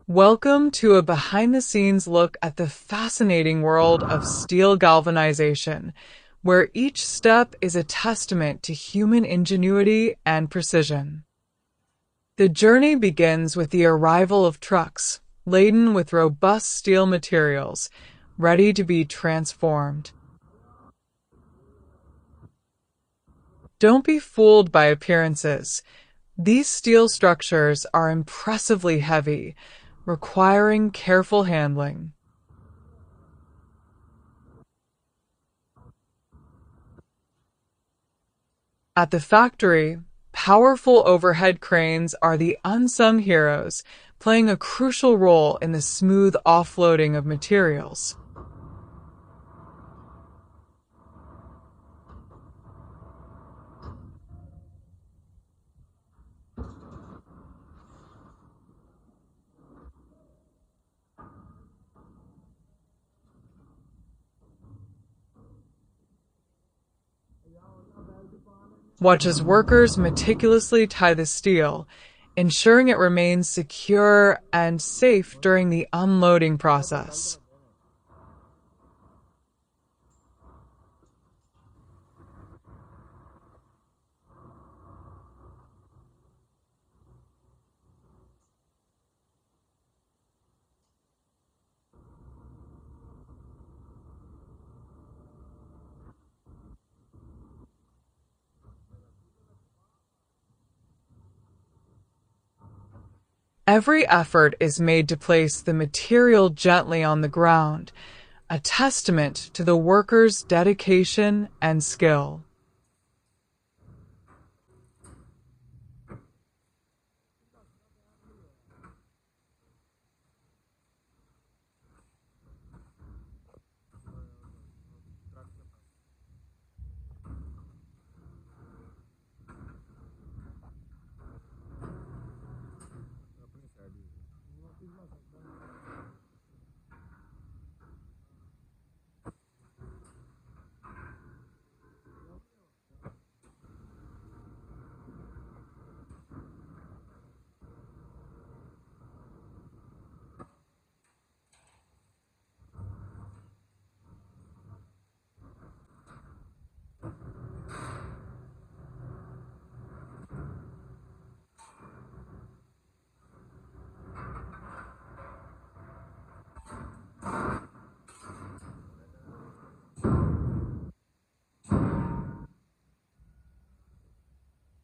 Welcome to a behind-the-scenes look at the fascinating world of steel galvanization, where each step is a testament to human ingenuity and precision. The journey begins with the arrival of trucks, laden with robust steel materials, ready to be transformed. Don't be fooled by appearances. These steel structures are impressively heavy, requiring careful handling. At the factory, powerful overhead cranes are the unsung heroes, playing a crucial role in the smooth offloading of materials. Watch as workers meticulously tie the steel, ensuring it remains secure and safe during the unloading process. Every effort is made to place the material gently on the ground, a testament to the workers' dedication and skill.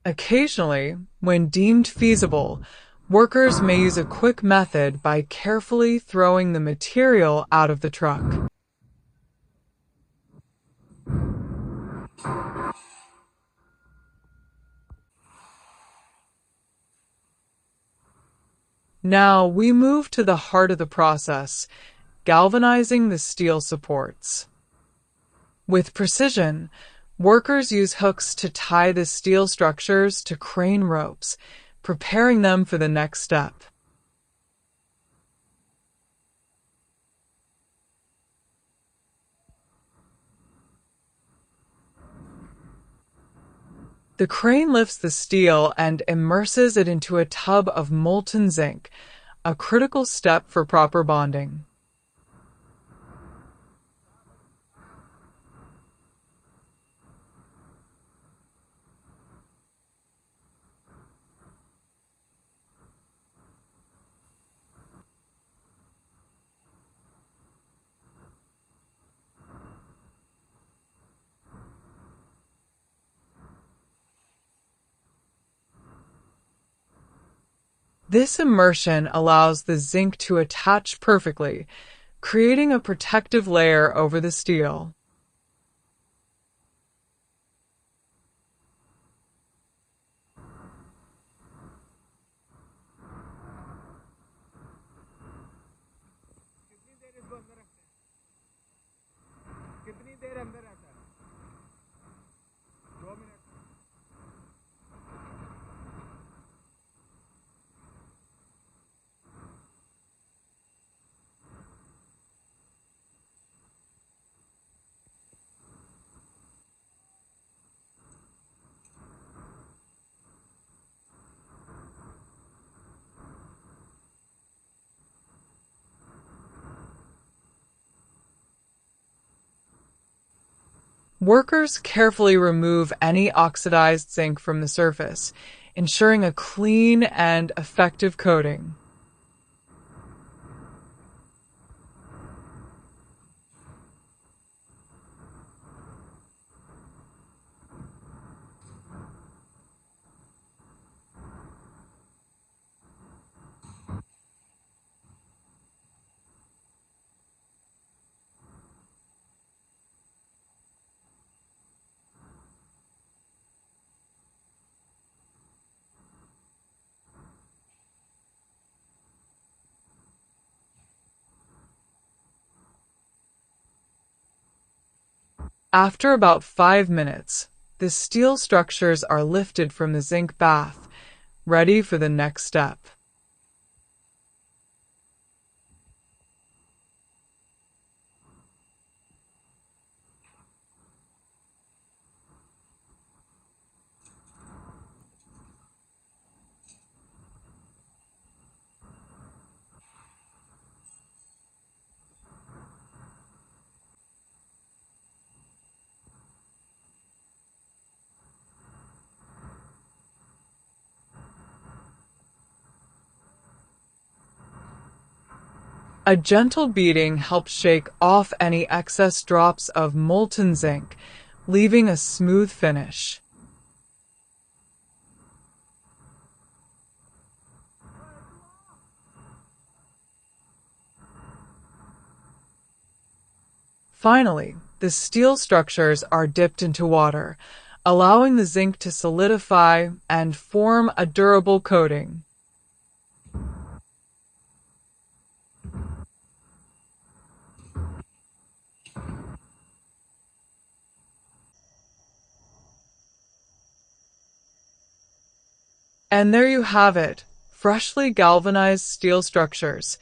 Occasionally, when deemed feasible, workers may use a quick method by carefully throwing the material out of the truck. Now we move to the heart of the process, galvanizing the steel supports. With precision, workers use hooks to tie the steel structures to crane ropes, preparing them for the next step. The crane lifts the steel and immerses it into a tub of molten zinc, a critical step for proper bonding. This immersion allows the zinc to attach perfectly, creating a protective layer over the steel. Workers carefully remove any oxidized zinc from the surface, ensuring a clean and effective coating. After about 5 minutes, the steel structures are lifted from the zinc bath, ready for the next step. A gentle beating helps shake off any excess drops of molten zinc, leaving a smooth finish. Finally, the steel structures are dipped into water, allowing the zinc to solidify and form a durable coating. And there you have it, freshly galvanized steel structures,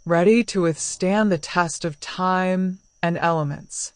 ready to withstand the test of time and elements.